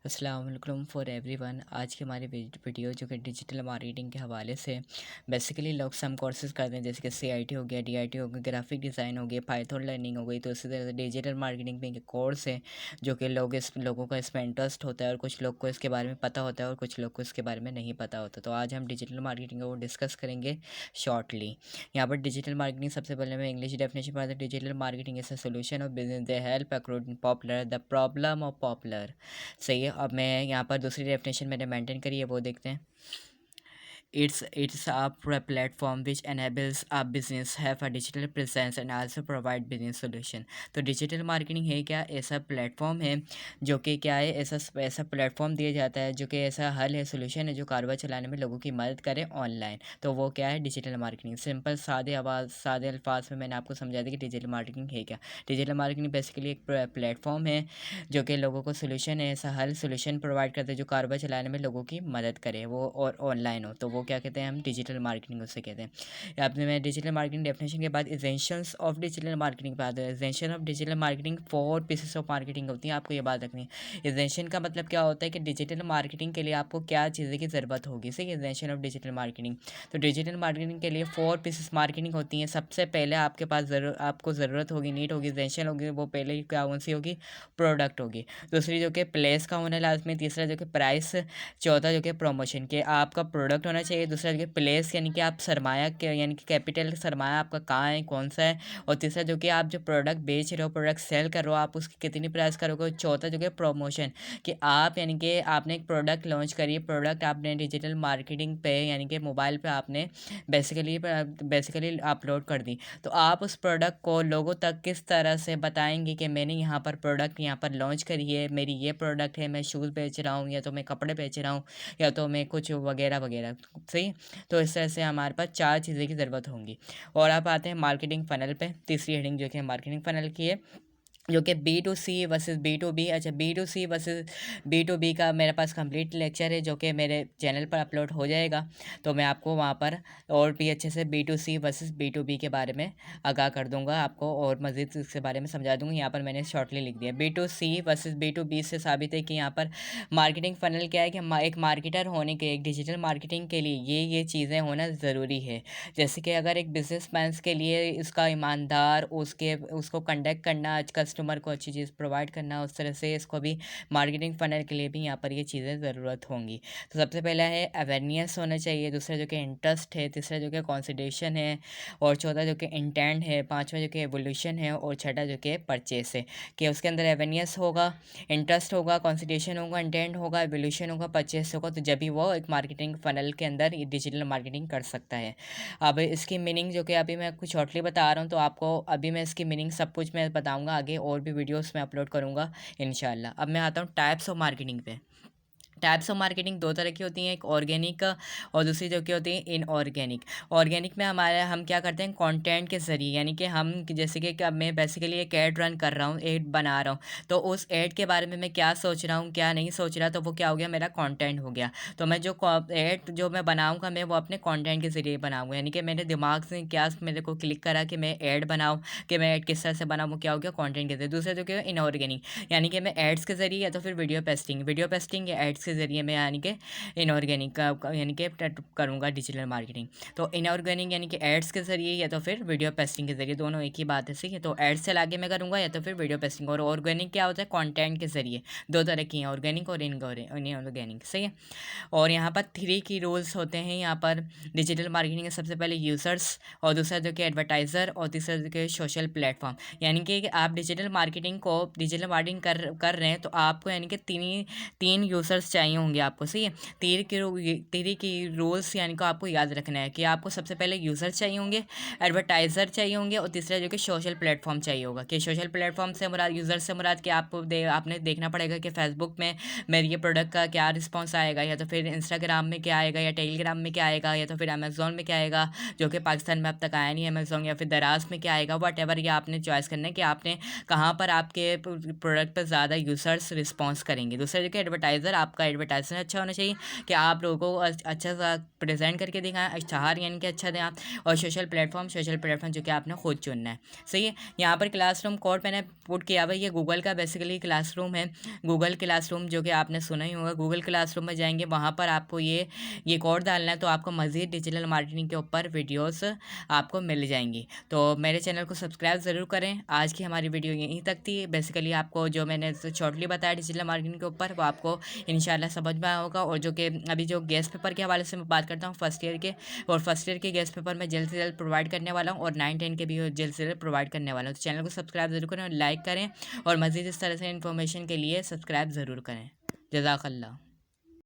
अस्सलाम वालेकुम for everyone. आज की हमारी वीडियो जो कि डिजिटल मार्केटिंग के हवाले से बेसिकली लोग सम कोर्सेज करते हैं, जैसे कि सीआईटी हो गया, डीआईटी हो गया, ग्राफिक डिज़ाइन हो गया, पाइथन लर्निंग हो गई। तो इसी तरह से डिजिटल मार्केटिंग में एक कोर्स है जो कि लोगों का इसमें इंटरेस्ट होता है, और कुछ लोग को इसके बारे में पता होता है और कुछ लोग को इसके बारे में नहीं पता होता। तो आज हम डिजिटल मार्केटिंग को डिस्कस करेंगे शॉर्टली। यहाँ पर डिजिटल मार्केटिंग सबसे पहले मैं इंग्लिश डेफिनेशन पढ़ा था। Digital marketing is a solution of business they help across popular the problem of popular. सही है। अब मैं यहाँ पर दूसरी डेफिनेशन मैंने मेंटेन करी है, वो देखते हैं। It's a platform which enables a business have a digital presence and also provide business solution। तो डिजिटल मार्केटिंग है क्या? ऐसा प्लेटफॉर्म है जो कि क्या है, ऐसा प्लेटफॉर्म दिया जाता है जो कि ऐसा हल है, सोल्यूशन है जो कारोबार चलाने में लोगों की मदद करे ऑनलाइन। तो वो क्या है? Digital marketing. सिंपल सादे अल्फाज में मैंने आपको समझा दिया कि डिजिटल मार्केटिंग है क्या। डिजिटल मार्केटिंग बेसिकली एक प्लेटफॉर्म है जो कि लोगों को सोल्यूशन है, ऐसा हल सोल्यूशन प्रोवाइड करते हैं जो कारोबार चलाने में लोगों की मदद करे, वो और ऑनलाइन हो। तो वो क्या कहते हैं? हम डिजिटल मार्केटिंग उसे कहते हैं। आपने मैं डिजिटल मार्केटिंग डेफिनेशन के बाद एसेंशियल्स ऑफ डिजिटल मार्केटिंग पे आते हैं। Essential of digital marketing 4 pieces of marketing होती है, आपको ये बात रखनी है। एसेंशियल का मतलब क्या होता है कि डिजिटल मार्केटिंग के लिए आपको क्या चीज़ें की ज़रूरत होगी। सही। Essential of digital marketing. तो डिजिटल मार्केटिंग के लिए 4 पीसेस मार्केटिंग होती हैं। सबसे पहले आपके पास आपको ज़रूरत होगी, नीड होगी, एसेंशियल होगी, वो पहले क्या कौन सी होगी? प्रोडक्ट होगी। दूसरी जो कि प्लेस का होना लाजमी। तीसरा जो कि प्राइस। चौथा जो कि प्रमोशन के आपका प्रोडक्ट होना चाहिए। दूसरा जो कि प्लेस यानी कि आप सरमाया के यानी कि कैपिटल सरमाया आपका कहाँ है, कौन सा है। और तीसरा जो कि आप जो प्रोडक्ट बेच रहे हो, प्रोडक्ट सेल कर रहे हो, आप उसकी कितनी प्राइस करोगे। चौथा जो कि प्रमोशन, कि आप यानी कि आपने एक प्रोडक्ट लॉन्च करी, प्रोडक्ट आपने डिजिटल मार्केटिंग पे यानी कि मोबाइल पे आपने बेसिकली अपलोड कर दी। तो आप उस प्रोडक्ट को लोगों तक किस तरह से बताएंगे कि मैंने यहाँ पर प्रोडक्ट यहाँ पर लॉन्च करी है, मेरी ये प्रोडक्ट है, मैं शूज़ बेच रहा हूँ, या तो मैं कपड़े बेच रहा हूँ, या तो मैं कुछ वगैरह वगैरह। सही। तो इस तरह से हमारे पास 4 चीज़ें की ज़रूरत होंगी। और आप आते हैं मार्केटिंग फ़नल पे। तीसरी हेडिंग जो कि मार्केटिंग फ़नल की है, जो कि B2C वर्सेस B2B। अच्छा, B2C वर्सेस B2B का मेरे पास कंप्लीट लेक्चर है जो कि मेरे चैनल पर अपलोड हो जाएगा। तो मैं आपको वहाँ पर और भी अच्छे से B2C वर्सेस B2B के बारे में आगाह कर दूंगा, आपको और मज़ीद इसके बारे में समझा दूंगा। यहाँ पर मैंने शॉर्टली लिख दिया। B2C वर्सेस B2B से साबित है कि यहाँ पर मार्केटिंग फ़नल क्या है कि एक मार्केटर होने के, एक डिजिटल मार्केटिंग के लिए ये चीज़ें होना ज़रूरी है। जैसे कि अगर एक बिजनेसमैन के लिए इसका ईमानदार, उसको कंडक्ट करना, कस्टमर को अच्छी चीज़ प्रोवाइड करना, उस तरह से इसको भी मार्केटिंग फ़नल के लिए भी यहाँ पर ये चीज़ें ज़रूरत होंगी। तो सबसे पहला है अवेयरनेस होना चाहिए। दूसरा जो कि इंटरेस्ट है। तीसरा जो कि कंसिडरेशन है। और चौथा जो कि इंटेंट है। पांचवा जो कि एवोल्यूशन है। और छठा जो कि परचेस है। कि उसके अंदर अवेयरनेस होगा, इंटरेस्ट होगा, कंसिडरेशन होगा, इंटेंट होगा, एवोल्यूशन होगा, परचेस होगा, तो जब भी वो एक मार्केटिंग फ़नल के अंदर डिजिटल मार्केटिंग कर सकता है। अब इसकी मीनिंग जो कि अभी मैं कुछ शॉर्टली बता रहा हूँ, तो आपको अभी मैं इसकी मीनिंग सब कुछ मैं बताऊँगा आगे, और भी वीडियोस में अपलोड करूँगा इंशाल्लाह। अब मैं आता हूँ टाइप्स ऑफ मार्केटिंग पे। टाइप्स ऑफ मार्केटिंग 2 तरह की होती हैं, एक ऑर्गेनिक और दूसरी जो कि होती है इनऑर्गेनिक। ऑर्गेनिक में हम क्या करते हैं, कंटेंट के ज़रिए, यानी कि जैसे कि अब मैं बेसिकली एक ऐड रन कर रहा हूँ, ऐड बना रहा हूँ, तो उस ऐड के बारे में मैं क्या सोच रहा हूँ, क्या नहीं सोच रहा, तो वो क्या हो गया, मेरा कंटेंट हो गया। तो मैं जो ऐड जो मैं बनाऊँगा, मैं वो अपने कंटेंट के ज़रिए बनाऊँगा, यानी कि मेरे दिमाग से क्या मेरे को क्लिक करा कि मैं ऐड बनाऊँ, कि मैं ऐड किस तरह से बनाऊँ, वो क्या हो गया, कंटेंट के ज़रिए। दूसरा जो कि इनऑर्गेनिक, यानी कि मैं एड्स के ज़रिए या तो फिर वीडियो पेस्टिंग या एड्स के ज़रिए मैं यानी कि इनऑर्गेनिक का यानी कि करूँगा डिजिटल मार्केटिंग। तो इनऑर्गेनिक यानी कि एड्स के ज़रिए या तो फिर वीडियो पेस्टिंग के ज़रिए, दोनों एक ही बात है। सही है। तो एड्स से लाके मैं करूँगा या तो फिर वीडियो पेस्टिंग। और ऑर्गेनिक क्या होता है, कंटेंट के ज़रिए। 2 तरह की हैं, ऑर्गेनिक और इनऑर्गेनिक। सही है। और यहाँ पर 3 की रूल्स होते हैं यहाँ पर डिजिटल मार्केटिंग के। सबसे पहले यूज़र्स, और दूसरा जो कि एडवर्टाइज़र, और तीसरा जो कि सोशल प्लेटफॉर्म। यानी कि आप डिजिटल मार्केटिंग कर रहे हैं, तो आपको यानी कि तीन यूज़र्स चाहिए होंगे आपको। सही है। तीन की रूल्स यानी कि आपको याद रखना है कि आपको सबसे पहले यूज़र चाहिए होंगे, एडवर्टाइज़र चाहिए होंगे, और तीसरा जो कि सोशल प्लेटफॉर्म चाहिए होगा। कि सोशल प्लेटफॉर्म से मुराद, यूज़र से मुराद कि आपने देखना पड़ेगा कि फेसबुक में मेरे ये प्रोडक्ट का क्या रिस्पॉन्स आएगा, या तो फिर इंस्टाग्राम में क्या आएगा, या टेलीग्राम में क्या आएगा, या तो फिर अमेज़ोन में क्या आएगा, जो कि पाकिस्तान में अब तक आया नहीं अमेज़ोन, या फिर दराज में क्या आएगा, वट एवर। ये आपने चॉइस करना है कि आपने कहाँ पर आपके प्रोडक्ट पर ज़्यादा यूज़र्स रिस्पॉन्स करेंगे। दूसरा जो कि एडवर्टाइज़र, आपका आपका एडवर्टाइजमेंट अच्छा होना चाहिए कि आप लोगों को अच्छा सा प्रेजेंट करके दिखाएं, इश्तहार यानी कि अच्छा दें आप। और सोशल प्लेटफॉर्म जो कि आपने खुद चुनना है, सही है। यहाँ पर क्लासरूम कोड मैंने पुट किया हुआ है, ये गूगल का बेसिकली क्लासरूम है। गूगल क्लासरूम जो कि आपने सुना ही होगा। गूगल क्लासरूम में जाएंगे, वहाँ पर आपको ये कोड डालना है, तो आपको मज़ीद डिजिटल मार्केटिंग के ऊपर वीडियोस आपको मिल जाएंगी। तो मेरे चैनल को सब्सक्राइब ज़रूर करें। आज की हमारी वीडियो यहीं तक थी। बेसिकली आपको जो मैंने शॉर्टली बताया डिजिटल मार्केटिंग के ऊपर, वो आपको इंशाल्लाह समझ में आया होगा। और जो कि अभी जो गेस्ट पेपर के हवाले से मैं बात करता हूँ फर्स्ट ईयर के, और फर्स्ट ईयर के गेस्ट पेपर मैं जल्द से जल्द प्रोवाइड करने वाला हूँ, और 9-10 के भी जल्द से जल्द प्रोवाइड करने वाला हूँ। तो चैनल को सब्सक्राइब ज़रूर करें और लाइक करें, और मज़ीद इस तरह से इन्फॉर्मेशन के लिए सब्सक्राइब ज़रूर करें। जज़ाकल्लाह।